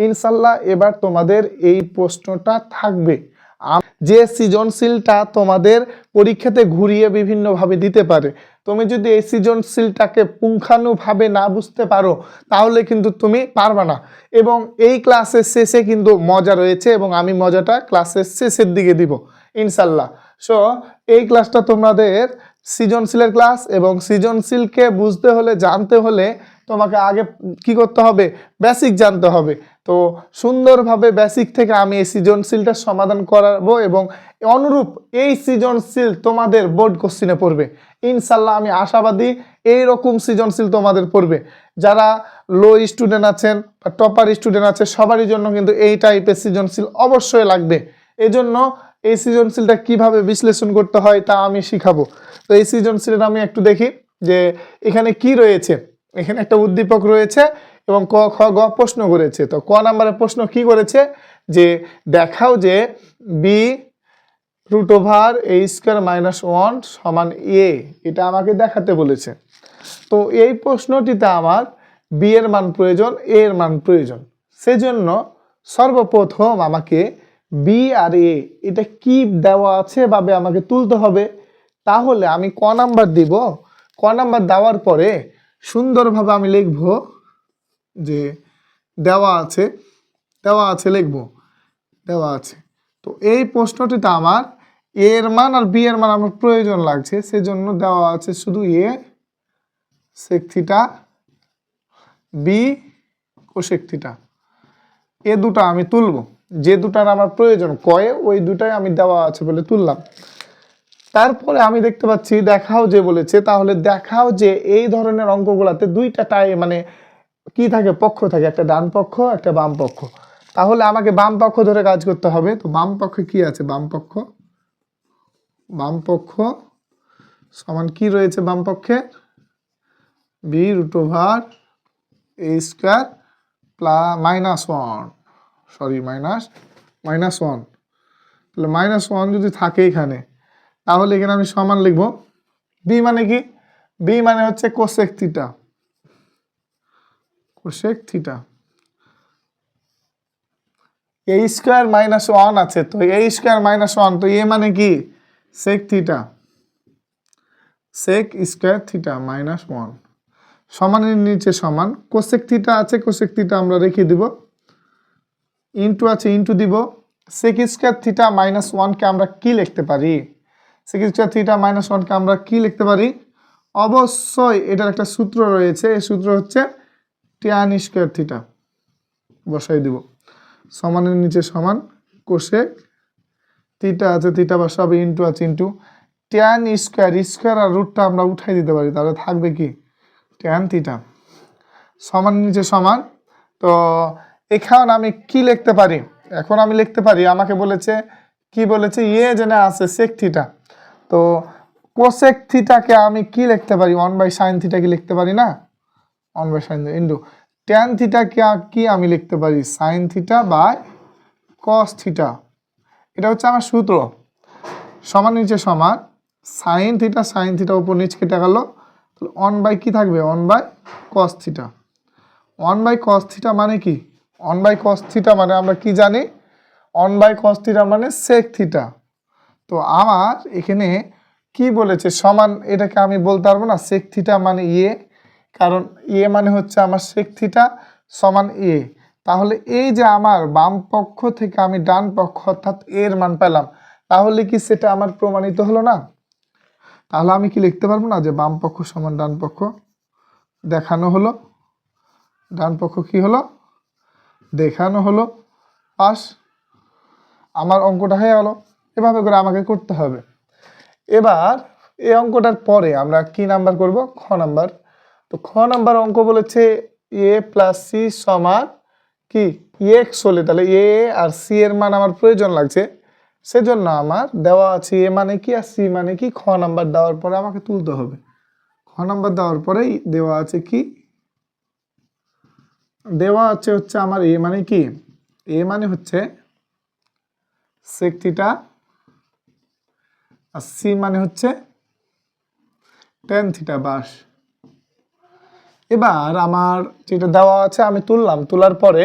ইনশাল্লাহ এবার তোমাদের এই প্রশ্নটা থাকবে যে সৃজনশীলটা তোমাদের পরীক্ষাতে ঘুরিয়ে বিভিন্নভাবে দিতে পারে। তুমি যদি এই সৃজনশীলটাকে পুঙ্খানুভাবে না বুঝতে পারো তাহলে কিন্তু তুমি পারবে না। এবং এই ক্লাসের শেষে কিন্তু মজা রয়েছে এবং আমি মজাটা ক্লাসের শেষের দিকে দিব ইনশাল্লাহ। সো এই ক্লাসটা তোমাদের সৃজনশীলের ক্লাস এবং সৃজনশীলকে বুঝতে হলে জানতে হলে তোমাকে আগে কি করতে হবে, বেসিক জানতে হবে। তো সুন্দরভাবে বেসিক থেকে আমি এই সৃজনশীলটার সমাধান করাবো এবং অনুরূপ এই সৃজনশীল তোমাদের বোর্ড কোশ্চিনে পড়বে ইনশাল্লাহ। আমি আশাবাদী এইরকম সৃজনশীল তোমাদের পড়বে। যারা লো স্টুডেন্ট আছেন বা টপার স্টুডেন্ট আছে সবারই জন্য কিন্তু এই টাইপের সৃজনশীল অবশ্যই লাগবে। এজন্য এই সৃজনশীলটা কিভাবে বিশ্লেষণ করতে হয় তা আমি শিখাবো। তো এই সৃজনশীলটা আমি একটু দেখি যে এখানে কি রয়েছে। এখানে একটা উদ্দীপক রয়েছে এবং ক খ গ প্রশ্ন করেছে। তো ক নাম্বারের প্রশ্ন কি করেছে যে দেখাও যে b√a² - a, এটা আমাকে দেখাতে বলেছে। তো এই প্রশ্নটিতে আমার বি এর মান প্রয়োজন, এ এর মান প্রয়োজন। সেজন্য সর্বপ্রথম আমাকে বি আর এ এটা কি দেওয়া আছে ভাবে আমাকে তুলতে হবে। তাহলে আমি ক নাম্বার দিব। ক নাম্বার দেওয়ার পরে সুন্দরভাবে আমি লিখব যে দেওয়া আছে লিখব দেওয়া আছে। তো এই প্রশ্নটিতে আমার এ এর মান আর বি এর মান আমার প্রয়োজন লাগছে, সেজন্য দেওয়া আছে শুধু A sec theta, B cosec theta. এ দুটা আমি তুলব, যে দুটার আমার প্রয়োজন কয়ে ওই দুটাই আমি দেওয়া আছে বলে তুললাম। তারপরে আমি দেখতে পাচ্ছি দেখাও যে বলেছে, তাহলে দেখাও যে এই ধরনের অঙ্কগুলোতে দুইটা মানে কি থাকে, পক্ষ থাকে, একটা ডান পক্ষ একটা বাম পক্ষ। তাহলে আমাকে বাম পক্ষ ধরে কাজ করতে হবে। তো বাম পক্ষে কি আছে, বাম পক্ষ সমান কি রয়েছে বাম পক্ষে, b√a² -1 তাহলে -1 যদি থাকে এখানে, তাহলে এখানে আমি সমান লিখব। বি মানে কি, বি মানে হচ্ছে কোসেক থিটা, a² -1 আছে। তো a² -1, তো এ মানে কি sec থিটা, sec² থিটা -1 সমানের নিচে সমান কোসেক থিটা আছে, কোসেক থিটা আমরা রেখে দিব, ইন্টু আছে ইন্টু দিব। sec² থিটা -1 কে আমরা কি লিখতে পারি, sec² থিটা -1 কে আমরা কি লিখতে পারি, অবশ্যই এটার একটা সূত্র রয়েছে। এই সূত্র হচ্ছে tan² থিটা, বসাই দিব। সমানের নিচে সমান কোসেক থিটা আছে, থিটা বসাবে, ইন্টু আছে ইন্টু tan² আর রুটটা আমরা উঠাই দিতে পারি, তাহলে থাকবে কি tan থিটা সমানের নিচে সমান। তো এখন আমি কি লিখতে পারি, এখন আমি লিখতে পারি, আমাকে বলেছে কি বলেছে, জেনে আছে sec থিটা। তো কোসেক থিটাকে আমি কি লিখতে পারি, 1/sin থিটা কি লিখতে পারি না, 1/sin ইন্টু tan থিটা কি আমি লিখতে পারি sin theta by cos theta. এটা হচ্ছে আমার সূত্র। সমান নিচে সমান sin থিটা উপর নিচ কেটে গেল, তাহলে 1 কি থাকবে, 1/cos থিটা। 1/cos থিটা মানে কি, 1/cos থিটা মানে আমরা কি জানি, 1/cos থিটা মানে sec থিটা। তো আমার এখানে কি বলেছে সমান, এটাকে আমি বলতে পারবো না sec থিটা মানে কারণ মানে হচ্ছে আমার sec থিটা সমান তাহলে এই যে আমার বাম পক্ষ থেকে আমি ডান পক্ষ অর্থাৎ এর মান পেলাম, তাহলে কি সেটা আমার প্রমাণিত হলো না। তাহলে আমি কি লিখতে পারবো না যে বাম পক্ষ সমান ডান পক্ষ, দেখানো হলো, ডান পক্ষ কি হলো দেখানো হলো, পাস, আমার অঙ্কটা হয়ে গেল। এভাবে করে আমাকে করতে হবে। এবার এই অঙ্কটার পরে আমরা কি নাম্বার করব, খ নাম্বার। তো খ নাম্বার অঙ্ক বলেছে a + c সমান কি x হলে, তাহলে a আর c এর মান আমার প্রয়োজন লাগছে। সেজন্য আমার দেওয়া আছে a মানে কি আর c মানে কি, খ নাম্বার দেওয়ার পরে আমাকে তুলতে হবে। খ নাম্বার দেওয়ার পরেই দেওয়া আছে কি, দেওয়া হচ্ছে আমার a মানে কি, a মানে হচ্ছে sec থিটা আর c মানে হচ্ছে tan থিটা বাস। এবার আমার যেটা দেওয়া আছে আমি তুললাম, তোলার পরে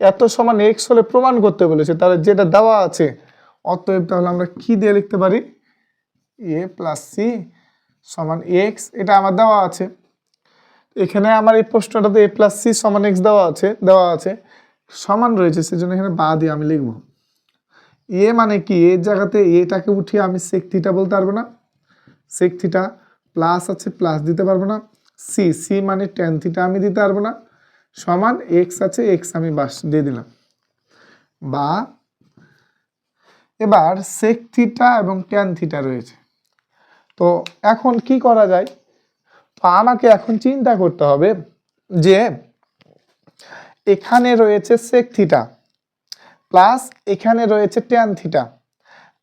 এত সমান এক্স হলে প্রমাণ করতে বলেছে, তাহলে যেটা দেওয়া আছে, অতএব তাহলে আমরা কি দিয়ে লিখতে পারি, এ প্লাস সি সমান এক্স, এটা আমার দেওয়া আছে। এখানে আমার এই প্রশ্নটাতে এ প্লাস সি সমান এক্স দেওয়া আছে সমান রয়েছে, সেজন্য এখানে বা দিয়ে আমি লিখবো। এ মানে কি, এর জায়গাতে এটাকে উঠিয়ে আমি সেক থিটা বলতে পারবো না, সেক থিটা, প্লাস আছে প্লাস দিতে পারবো না, সি সি মানে ট্যান থিটা আমি দিতে পারবো না, সমান এক্স আছে এক্স আমি বাস দিয়ে দিলাম। বা এবার সেক থিটা এবং ট্যান থিটা রয়েছে, তো এখন কি করা যায়, তো আমাকে এখন চিন্তা করতে হবে যে এখানে রয়েছে সেক থিটা প্লাস এখানে রয়েছে ট্যান থিটা,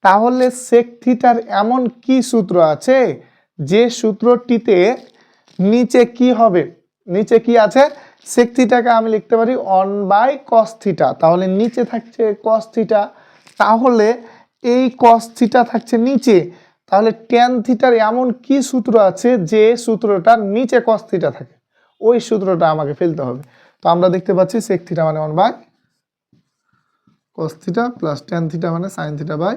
তাহলে সেক থিটার এমন কি সূত্র আছে যে সূত্রটিতে নিচে কি হবে, নিচে কি আছে, সেক থিটাকে আমি লিখতে পারি 1 cos থিটা, তাহলে নিচে থাকছে cos থিটা, তাহলে এই cos থিটা থাকছে নিচে, তাহলে ট্যান থিটার এমন কি সূত্র আছে যে সূত্রটার নিচে cos থিটা থাকে, ওই সূত্রটা আমাকে ফেলতে হবে। তো আমরা দেখতে পাচ্ছি সেক থিটা মানে 1 cos theta plus tan theta মানে sin theta by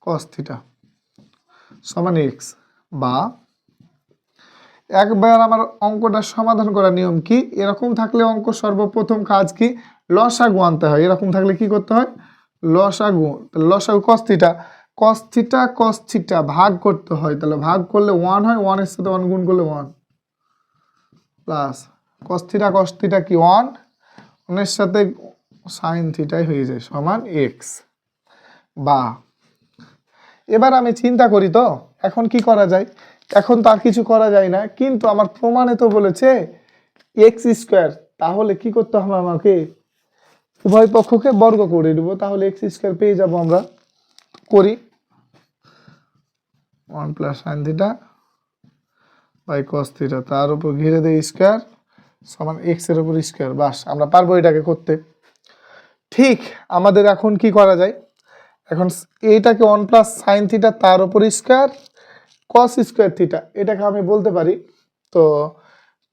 cos theta সমান এক্স। বা একবার আমার অঙ্কটা সমাধান করার নিয়ম কি, এরকম থাকলে অঙ্ক সর্বপ্রথম কাজ কি, লসাগু আনতে হয়, এরকম থাকলে কি করতে হয়, লসাগু cos থিটা ভাগ করতে হয়, তাহলে ভাগ করলে 1 হয়, 1 এর সাথে 1 গুণ করলে 1 প্লাস cos থিটা কি 1, 1 এর সাথে sin থিটাই হয়ে যায় সমান এক্স। বা এবার আমি চিন্তা করি, তো এখন কি করা যায়, এখন তো আর কিছু করা যায় না, কিন্তু আমার প্রমাণে তো বলেছে এক্স স্কোয়ার, তাহলে কি করতে হবে, আমাকে উভয় পক্ষকে বর্গ করে দেবো, তাহলে এক্স স্কোয়ার পেয়ে যাব আমরা, করি 1 plus sine theta by cos theta, তার উপর ঘিরে দেয় স্কোয়ার সমান এক্স এর উপর স্কোয়ার, বাস আমরা পারবো এটাকে করতে। ঠিক আমাদের এখন কি করা যায়, এখন এইটাকে 1 প্লাস সাইন থিটা তার উপর স্কোয়ার কস স্কোয়ার থিটা, এটাকে আমি বলতে পারি, তো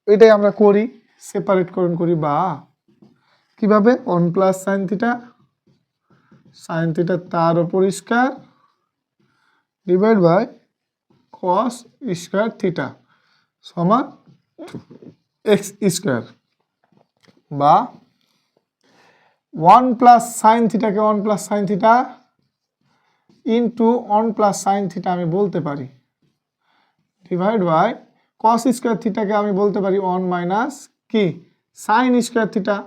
এটাই আমরা করি, সেপারেটকরণ করি। বা কিভাবে, 1 প্লাস সাইন থিটা তার উপর square divide by cos square theta সমান এক্স স্কোয়ার। বা 1 প্লাস সাইন থিটাকে 1 plus sine theta into 1 plus sine theta আমি বলতে পারি ডিভাইড বাই কস স্কোয়ার থিটাকে আমি বলতে পারি 1 মাইনাস কি সাইন স্কোয়ার থিটা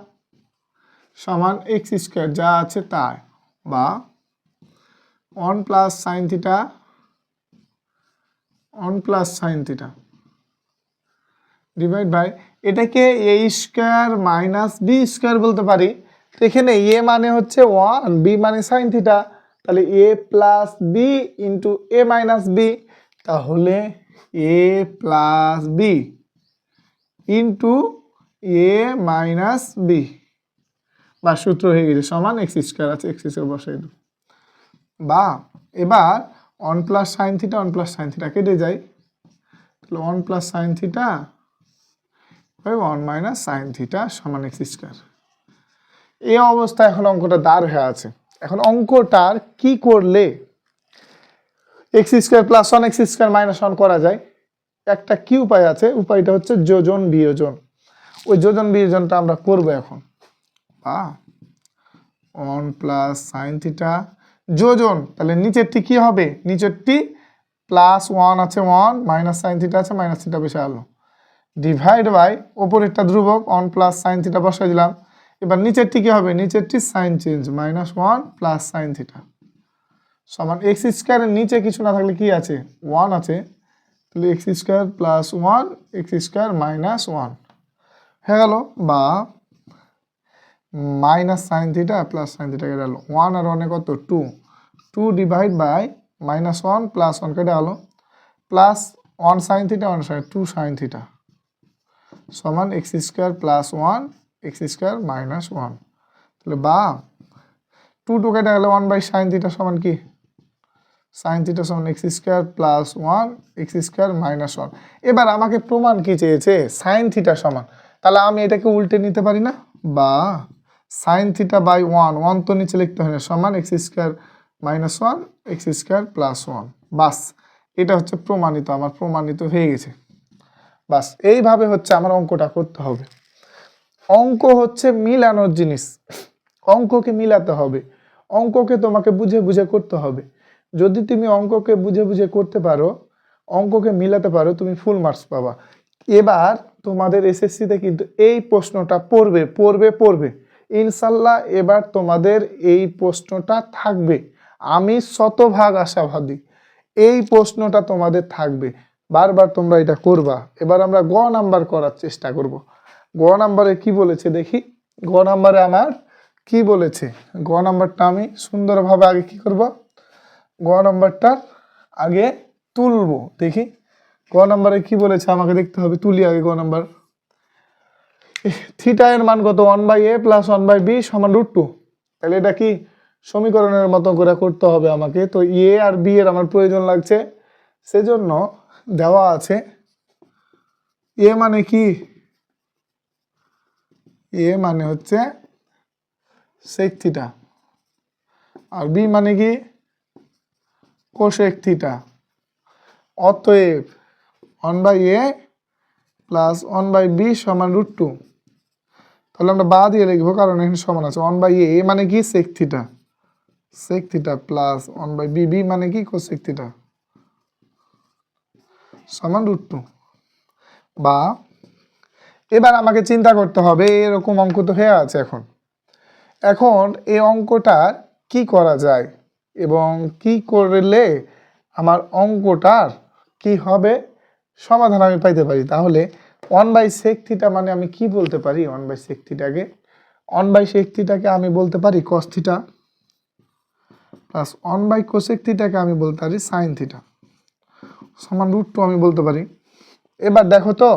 সমান এক্স স্কোয়ার, যা আছে তাই। বা 1 plus sine theta 1 plus sine theta divide by এটাকে A square minus B square বলতে পারি, তো এখানে এ মানে হচ্ছে 1, বি মানে সাইন থিটা, তাহলে এ প্লাস বি ইন্টু এ মাইনাস বি, তাহলে এ প্লাস বি ইন্টু এ মাইনাস বি, বা সূত্র হয়ে গেছে সমান এক্স স্কোয়ার আছে, এক্স স্কোয়ার বসাই দেব। বা এবার 1 plus sine theta 1 plus sine theta কেটে যায়, তাহলে 1 প্লাস সাইন থিটা 1 মাইনাস সাইন থিটা সমান এক্স স্কোয়ার। এই অবস্থায় এখন অঙ্কটা দাঁড় হয়ে আছে। এখন অঙ্কটার কি করলে x square plus 1 X square minus 1 করা যায়, একটা কি উপায় আছে, উপায়টা হচ্ছে যোজন বিয়োজন, ওই যোজন বিয়োজনটা আমরা করব এখন। বা 1 প্লাস সাইন থিটা যোজন, তাহলে নিচেরটি কি হবে, নিচেরটি প্লাস 1 আছে 1 মাইনাস সাইন থিটা আছে মাইনাস থিটা বসে আলো ডিভাইড বাই ওপরেরটা ধ্রুবক 1 প্লাস সাইন থিটা বসাই দিলাম। এবার নিচেরটি কি হবে, নিচেরটি sign change minus 1 plus sine theta সমান এক্স স্কোয়ারের নিচে কিছু না থাকলে কি আছে 1 আছে, তাহলে x square plus 1 X square minus 1 হয়ে গেল। বা minus sine theta plus sine theta কেটে গেল, 1 আর 1 কত 2 ডিভাইড বাই মাইনাস 1 প্লাস 1 কেটে গেল plus 1 sine theta 1 sine 2 sine theta সমান X square plus 1 X square minus 1, তাহলে বা 2 কেটে গেলে 1 বাই সাইন থিটা সমান কি সাইন থিটা সমান X square plus 1 X square minus 1। এবার আমাকে প্রমাণ কি চেয়েছে, সাইন থিটা সমান, তাহলে আমি এটাকে উল্টে নিতে পারি না, বা সাইন থিটা বাই 1, 1 তো নিচে লিখতে হয় না, সমান X square minus 1 X square plus 1। বাস, এটা হচ্ছে প্রমাণিত, আমার প্রমাণিত হয়ে গেছে। বাস, এইভাবে হচ্ছে আমার অঙ্কটা করতে হবে। অঙ্ক হচ্ছে মিলানোর জিনিস, অঙ্ককে মিলাতে হবে, অঙ্ককে তোমাকে বুঝে বুঝে করতে হবে। যদি তুমি অঙ্ককে বুঝে বুঝে করতে পারো, অঙ্ককে মিলাতে পারো, তুমি ফুল মার্কস পাবা। এবার তোমাদের এসএসসিতে কিন্তু এই প্রশ্নটা পড়বে পড়বে পড়বে ইনশাল্লাহ। এবার তোমাদের এই প্রশ্নটা থাকবে, আমি শতভাগ আশাবাদী এই প্রশ্নটা তোমাদের থাকবে। বারবার তোমরা এটা করবা। এবার আমরা গ নাম্বার করার চেষ্টা করব। গ নাম্বারে কি বলেছে দেখি, গ নাম্বারে আমার কি বলেছে। গ নাম্বারটা আমি সুন্দরভাবে আগে কি করব, গ নাম্বারটা আগে তুলবো দেখি। গ নাম্বারে কি বলেছে আমাকে দেখতে হবে, তুলি আগে গ নাম্বার। থিটা এর মান কত, 1/a প্লাস 1/b সমান √2। তাহলে এটা কি সমীকরণের মতো করে করতে হবে আমাকে। তো এ আর বি এর আমার প্রয়োজন লাগছে, সেজন্য দেওয়া আছে এ মানে কি, এ মানে হচ্ছে সেক থিটা, আর বি মানে কি কোসেক থিটা। অতএব 1/a প্লাস 1/b সমান √2। তাহলে আমরা বা দিয়ে লিখবো, কারণ এখানে সমান আছে। 1/a, এ মানে কি sec theta, sec theta plus 1/b, B মানে কি কোসেক থিটা সমান √2। বা এবার আমাকে চিন্তা করতে হবে, এরকম অঙ্ক তো হয়ে আছে। এখন এখন এই অঙ্কটার কি করা যায় এবং কি করলে আমার অঙ্কটার কি হবে সমাধান আমি পাইতে পারি। তাহলে 1/sec থিটা মানে আমি কি বলতে পারি, 1/sec থিটাকে, 1/sec থিটাকে আমি বলতে পারি cos থিটা, প্লাস 1/cosec থিটাকে আমি বলতে পারি sin থিটা সমান √2 আমি বলতে পারি। এবার দেখো তো,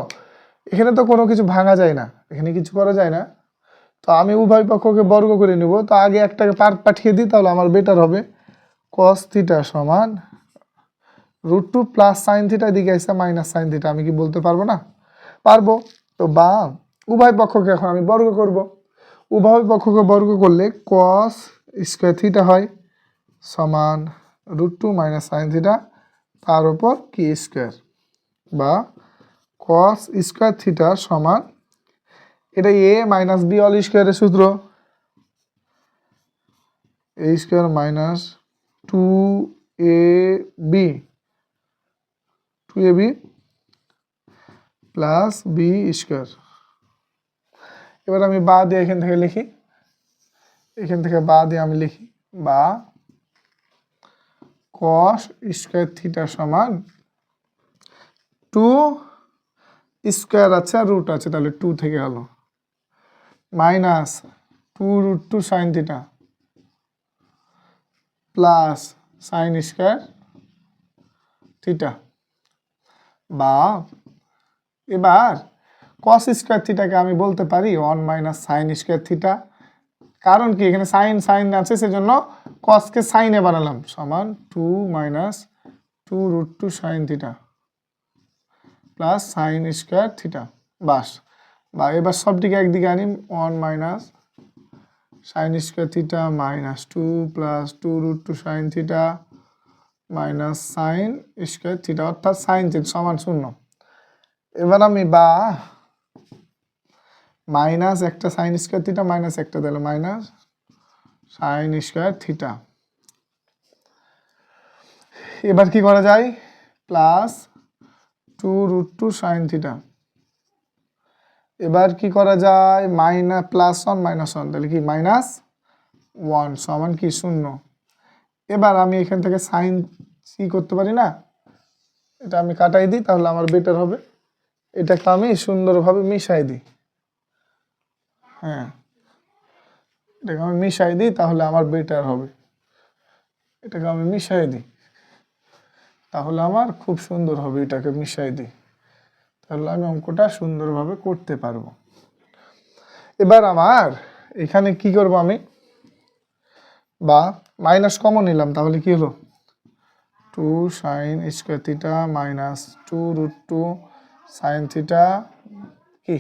এখানে তো কোনো কিছু ভাঙা যায় না, এখানে কিছু করা যায় না। তো আমি উভয় পক্ষকে বর্গ করে নিব। তো আগে একটাকে পার্ট পাঠিয়ে দিই, তাহলে আমার বেটার হবে। cos থিটা সমান √2 প্লাস সাইন থিটা, দিকে আসছে মাইনাস সাইন থিটা। আমি কি বলতে পারবো না? পারবো। তো বা উভয় পক্ষকে এখন আমি বর্গ করব। উভয় পক্ষকে বর্গ করলে cos স্কোয়ার থিটা হয় সমান √2 মাইনাস সাইন থিটা, তার উপর কি স্কোয়ার, বা cos স্কোয়ার থিটা সমান, এটা a মাইনাস বি অল স্কোয়ারের সূত্র, a square minus 2ab plus B square. এবার আমি বা দিয়ে এখান থেকে লিখি, এখান থেকে বা দিয়ে আমি লিখি বা cos স্কোয়ার থিটা সমান 2 স্কোয়ার আছে আর রুট আছে, তাহলে 2 থেকে গেল, minus 2√2 sine theta plus sine square theta. বা এবার cos স্কোয়ার থিটাকে আমি বলতে পারি 1 মাইনাস সাইন স্কোয়ার থিটা। কারণ কি, এখানে সাইন সাইন আছে, সেজন্য কসকে সাইনে বানালাম, সমান 2 মাইনাস 2√2 sine theta plus sine square theta. বাস, বা এবার সবটিকে একদিকে আনি, 1 মাইনাস সাইন স্কোয়ার থিটা মাইনাস 2 প্লাস 2√2 sine theta minus sine square theta, অর্থাৎ সাইন চেঞ্জ সমান 0। এবার আমি বা মাইনাস একটা সাইন স্কোয়ার থিটা মাইনাস একটা দিলে মাইনাস সাইন স্কোয়ার থিটা। এবার কি করা যায়, প্লাস 2√2 সাইন থিটা। এবার কি করা যায়, মাইনাস প্লাস 1 মাইনাস 1, তাহলে কি মাইনাস 1 সমান কি 0। এবার আমি এখান থেকে সাইন কি করতে পারি না, এটা আমি কাটাই দিই, তাহলে আমার বেটার হবে। এটাকে আমি সুন্দরভাবে মিশাই দিই, হ্যাঁ এটাকে আমি মিশাই দিই, তাহলে আমার বেটার হবে। এটাকে আমি মিশাই দিই, তাহলে আমার খুব সুন্দর হবে। এটাকে মিশাই দিই, তাহলে আমি অঙ্কটা সুন্দরভাবে করতে পারবো। এবার আমার এখানে কি করব, আমি বা মাইনাস কমন নিলাম, তাহলে কি হলো 2 sign square theta minus 2√2 sine theta কি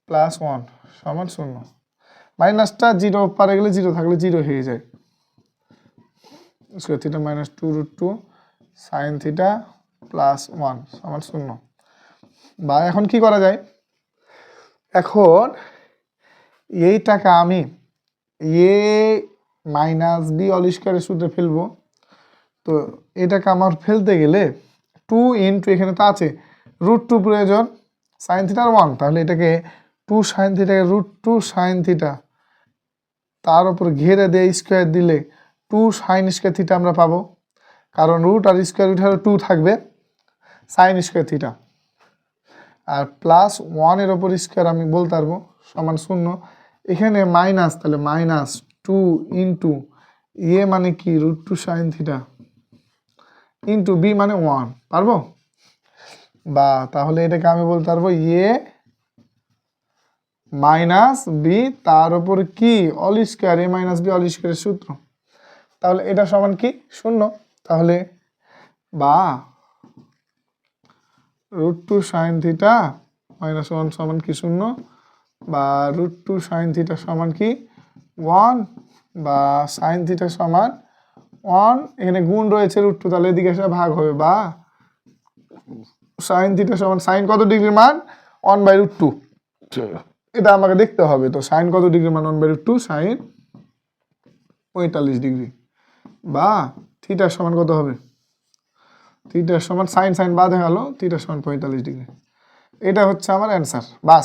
প্লাস 1 সমান 0। মাইনাসটা জিরো পারে গেলে জিরো থাকলে জিরো হয়ে যায়। Square theta minus 2√2 sine theta plus 1 সমান 0। বা এখন কি করা যায়, এখন এই টাকা আমি এ মাইনাস বি অল স্কয়ারের সূত্রে ফেলবো। তো এটাকে আমার ফেলতে গেলে 2 ইন্টু এখানে তো আছে √2 প্রয়োজন সাইন থিটার 1, তাহলে এটাকে 2 সাইন থিটাকে √2 সাইন থিটা তার উপর ঘেরে দিয়ে স্কোয়ার দিলে 2 সাইন স্কোয়ার থিটা আমরা পাবো, কারণ রুট আর স্কোয়ার রুট হলো 2 থাকবে সাইন স্কোয়ার থিটা, আর প্লাস 1 এর ওপর স্কোয়ার আমি বলতে পারবো সমান 0। এখানে মাইনাস, তাহলে মাইনাস 2 ইন্টু এ মানে কি √2 সাইন থিটা ইন্টু বি মানে 1 পারবো। বা তাহলে এটাকে আমি বলতে পারবো এ মাইনাস বি তার উপর কি অল স্কয়ার, এ মাইনাস বি অল স্কয়ারের সূত্র, তাহলে এটা সমান কি 0। তাহলে বা √2 সাইন থিটা মাইনাস 1 সমান কি 0, বা √2 সাইন থিটা সমান কি 1, বা সাইন থিটা সমান 1, এখানে গুণ রয়েছে √2 তাহলে এদিকে এসে ভাগ হবে, বা সাইন থিটা সমান সাইন কত ডিগ্রির মান 1/√2, এটা আমাকে দেখতে হবে। তো সাইন কত ডিগ্রি মান 1/√2 সাইন 45 ডিগ্রি, বা থিটার সমান কত হবে, থিটার সমান সাইন সাইন বাদ হয়ে গেল, থিটার সমান 45 ডিগ্রি। এটা হচ্ছে আমার অ্যান্সার। বাস।